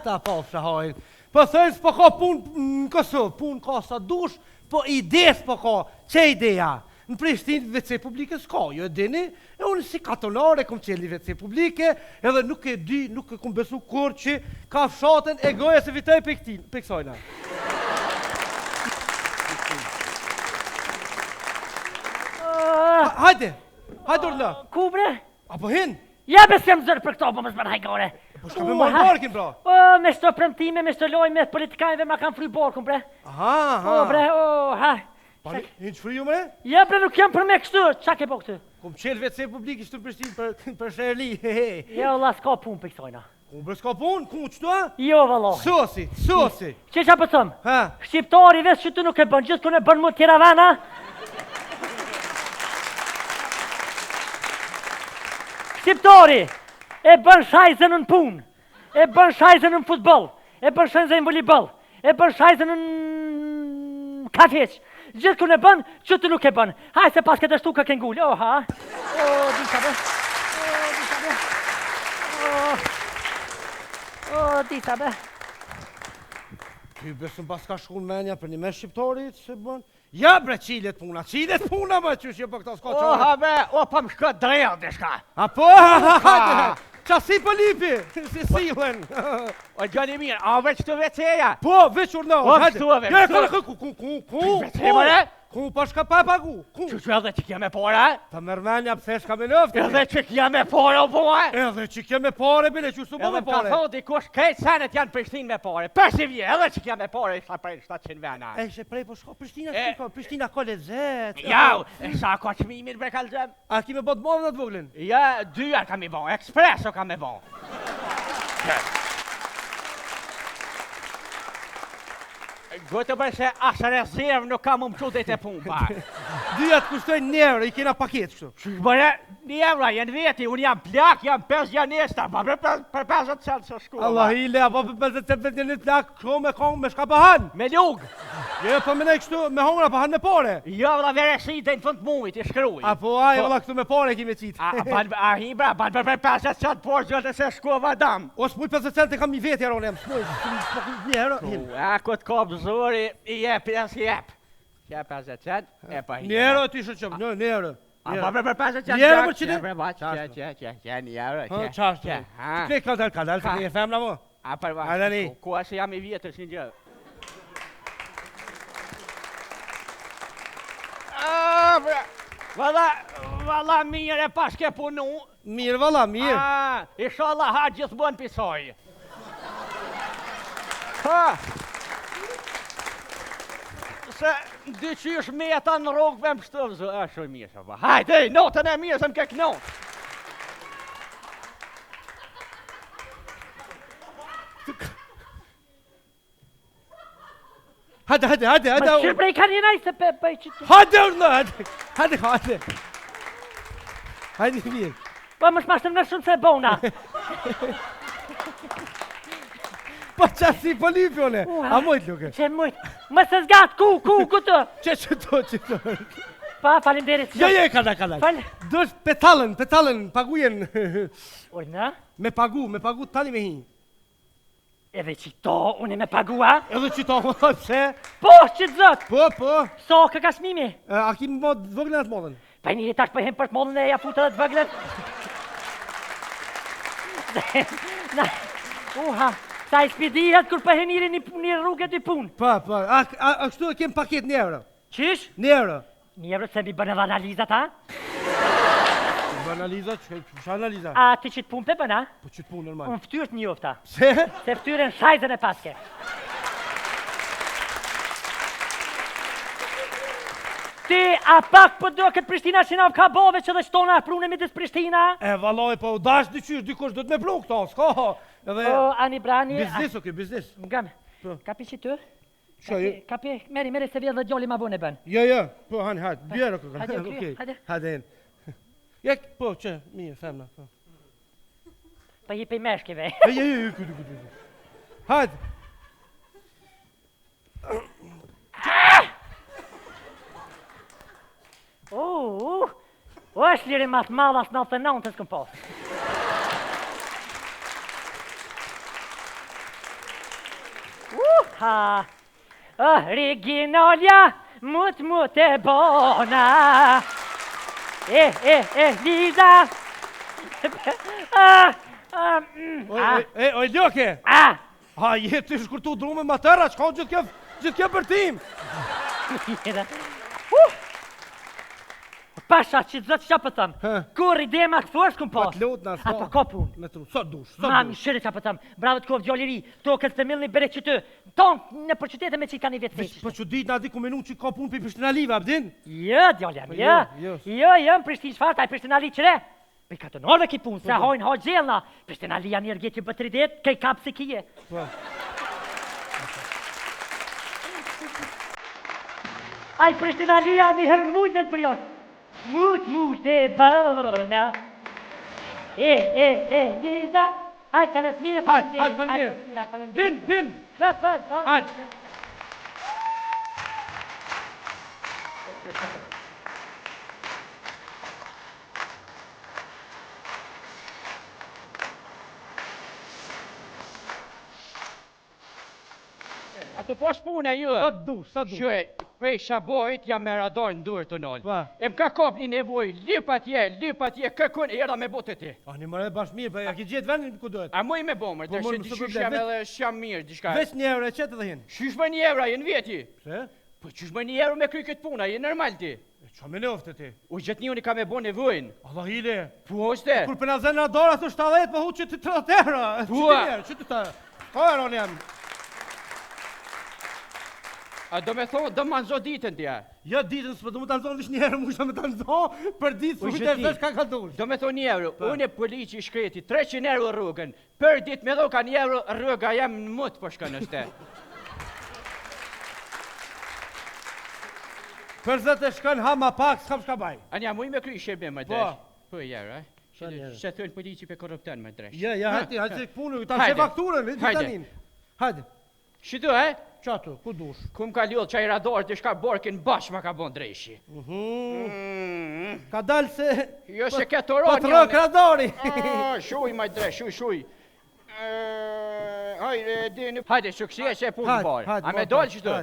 ta po shahojnë. Po thënë s'po ka punë në Kosovë, punë ka sa dush, po ide s'po ka. Që ideja? Në Prishtinë WC publike s'ka, jo e dini, e unë si katolare kom qeli WC publike, edhe nuk e di, nuk e kom besu kur që ka fshatën e goja se vitoj për kësojna. Hajde, hajde urla. Ku bre? Apo hin? Ja be s'kem zërë për këto, po më s'mën hajgore. Po shka me marrë barkin, bra? Me shto premtime, me shto loj, me politikajve ma kam fry barkun, bre. Aha. Bre, ha. Pani, hinë që friju me? Ja bre, nuk jam për me kështu, qa ke po këtu? Kom qelë WC publik ishtë të Prishtinë për Sherli, hehe. Jo, la, s'ka pun për kësojna. Ku bre s'ka punë, ku qëtu a? Jo, vëllohi. Sosi. Që qa pëtëm? Ha? Shqiptari vesh që tu nuk e bën, gjithë kune bën mu tjera vana. Shqiptari e bën shajzën në punë, e bën shajzën në futbol, e bën shajzën në volleyball, e bën shajzën në kafeq. Gjithë kune bën, që tu nuk e bën. Haj se pas këtë shtuka ke ngull, ha? Disa be. Disa be. Ty besëm pas ka shkun menja për një me shqiptarit, se bën. Ja bre, qilet puna ma qysh jo për këta s'ka qore. Ha be, pa më shkët drejnë dhe shka. Apo, qa si për lipi, si silen. O gjani mirë, a veç të WC-ja? Po, veç urna, hajde. Ku? WC mëre? Ku, pa shka pa pagu, ku? Që edhe që kja me pare? Ta mërmenja pëse shka me nëftë. Edhe që kja me pare, o po e? Edhe që kja me pare, bile, që su po me Edhe ka pare. thot dikush, kejtë senet janë Prishtinë me pare. Përsi vje, edhe që kja me pare, isha prej 700 vena. E, ishe prej, po shko, Prishtina ka lezet. Jau, sa ka qmimin bre kalzem? A ki me bot modë në të voglin? Ja, dyar ka mi bon, ekspreso ka mi bon. Gëtë bërë se asë rezervë nuk kam më qudit e punë, pa. Dyjat kushtojnë €1, i kena paket kështu. Që bërë, €1, jenë veti, unë jam plak, jam 5 janesta, pa për 50 cent së shku. Allah ile, apo për 50 cent një plak, kështu me kongë, me shka pahan. Me lugë. Je, po me nej kështu, me hongra pahan me pare. Jo, vëlla veresi dhe në fund mujt, i shkruj. Apo aj, vëlla këtu me pare ki me qitë. A hi bra, ban për 50 cent por gjëtë se shku vadam. O s'muj 50 cent e kam një veti, aron jam, s'muj, një hero. A këtë kopë zori, i jep, jep. Jep 50 cent, e pa hi. Një hero ti shë qëmë, një hero. A pa për 50 cent, Një euro për qëtë? Një euro, Ha, qashtë. Kle kadal, se një femna mo. A për va, ku asë jam i vjetër si një gjë. Valla mirë e paske punu. Mirë, valla, mirë. Inshallah ha gjithë bën pisoj. Ha. Se dyqysh meta në rogë me më shtëvë, a shumë mirë shumë. Hajde, notën e mirë se më kek notë. Hajde. Më shirë prej ka një najtë se për qëtë. Hajde, urna, hajde. Hajde, mirë. Po më shmashtëm në shumë se bona. Po qa si po lipjone, a mojt luke? Që mojt, më se zgatë, ku të? Që to. Pa, falim derit. Jo, kada. Dosh petalen, pagujen. Ojna? Me pagu tani me hi. Edhe qito, unë me pagua? Edhe qito, pse? Po, që të zot! Po. So, kë ka smimi? A ki më mod vëglen atë modën? Pa njëri tash për hem për të modën e ja futë dhe të vëglen. Sa i spidihat kur për hem njëri një rrugët i punë. Pa, a kështu e kem paket €1. Qish? €1. €1 se mi bënë edhe analizat, ha? Analiza, që analiza? A ti që të punë për bëna? Po që të punë normal. Unë ftyrët një ofta. Se? Se ftyrën shajzën e paske. Ti, a pak për do këtë Prishtina që nga ka bove që dhe shtona prune midis Prishtina? E valoj, po dash dikush do të me pru këto, s'ka. O, ani brani... Biznis, oke, biznis. Mgame, kapi që të? Që? Kapi, meri se vjen dhe gjalli ma bune bën. Jo, po hani, hajde, bjerë këka. Hajde. Hajde. Jek, po, që, mirë, femna. Pa jipi meshkive. Jo, hajde. O, është liri matë malas 99 të s'këm posë. Ha. Originalja, mut e bona. Liza. Oj, Ljoke! A, jetë të shkurtu drume më tëra, që ka gjithë kjo për tim? Pasha që të zëtë që pëtëm, kur ide ma këtu është këmë pas. Pat lot në A pa ka pun. Sot dush, Mami, shire që pëtëm, bravo të kovë gjalliri, to këtë të milë një bere që të, tonë në për qytete me që ka një vetë feqë. Po që ditë na di ku menu që ka pun për Prishtina Live, abdin? Jo, djallem, jo, më Prishtinë shfarta, e Prishtina Li qëre. Për këtë nërve ki punë, se hojnë hojnë gjellna, Prishtina Li janë njerë gjetë që bëtëri detë, kej kapë si kije. Aj, Prishtina Li janë një herë mujtë në të përjonë. Mut e bona. Liza. Aj, ka nësë mire. Hajt, din. Hajt. A të posh punë e ju? Sa du. Shue, prej shabojt jam me radar në durë të nëllë. E më ka kap një nevoj, lypat je, këkun era me botë ti. A, një mëre bashkë mirë, për ja ki gjithë vendin ku dojtë. A muj me bomër, të morë, shë mësë qysh problem, jam edhe sham mirë, dishka. Veç një euro e qëtë dhe hinë. Qysh më një euro, jenë vjeti? Pse? Po qysh më një euro me kry këtë puna, jenë normal ti. Qa me lofte ti? U gjithë një unë ka me bo nevojnë. Allah hile. Po është? Kur për në zenë në dora të 70, po hu që të 30 euro. Që të ta? Ka euro një jam. A do me thonë, do më nëzo ditën tja. Jo ditën, s'po do më të nëzonë vish një euro, mu shta me të nëzonë, për ditë së vitë e vesh ka dush. Do me thonë një euro, unë e polici shkreti, 300 euro rrugën, për ditë me dhoka një euro rruga jam në mutë po shkën është. Për zë të shkën hama pak, s'kam shka baj. Anja, mu i me kry shqebe më dresh. Po e jero, Që thënë polici për korrupten më dresh. Ja, hajtë punu, ta shë fakturën, të tanin. Hajde. Shitu, Qatu, ku dush? Kum ka ljullë qaj radar të shka borkin bash ma ka bon dreshi. Ka dalë se... Jo se ke të ronjë. Po të rëk radari. Shuj, maj dresh, shuj. Hajde, sukses e punë barë. A me dollë qëtu?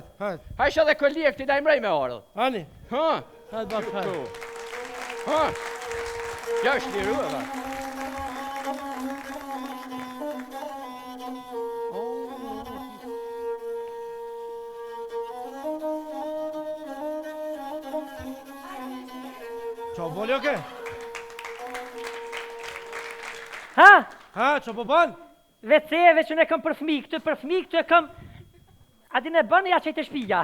Hajde edhe këllik të dajmërej me orë. Ani? Hajde bashkë hajde. Ja është liru e ba. Qa bo Ljoke? Ha, qa po banë? Veceve që ne këm për fmi, këtu e këm... A di ne bënë ja që i të shpija.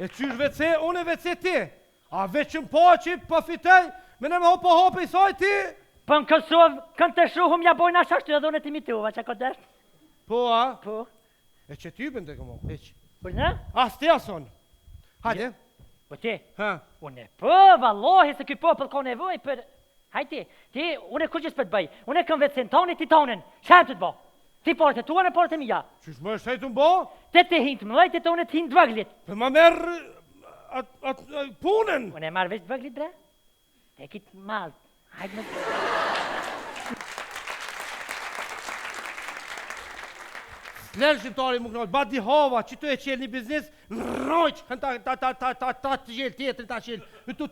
E qysh vece, unë e vece ti. A veqëm po që po fitej, me ne me hopo i saj ti. Po në Kosovë, kënë të shuhum ja bojnë ashashtu edhe unë të imitova, që këtë është? Po, a? Po. E që ty bëndë të këmo, eq. Po në? As ti ason. Hajde. Po ti? Ha? Unë po, vallohi se këj popull ka nevoj për... Hajti, ti, unë e kur gjithë për të bëj. Unë e këm vetësin tonin, ti tonin. Shem të të bo. Ti porët e tua në porët e mija. Qysh më është shajtu më bo? Te te hintë më lejtë, te unë të hintë dvëglit. Për ma merë atë punën. Unë e marrë veç dvëglit, bre? Te kitë malë. Hajtë më... Lërë shqiptari më kënojtë, bati hava, që tu e qelë një biznis, në rojqë, ta të gjelë tjetër, ta qelë, tu.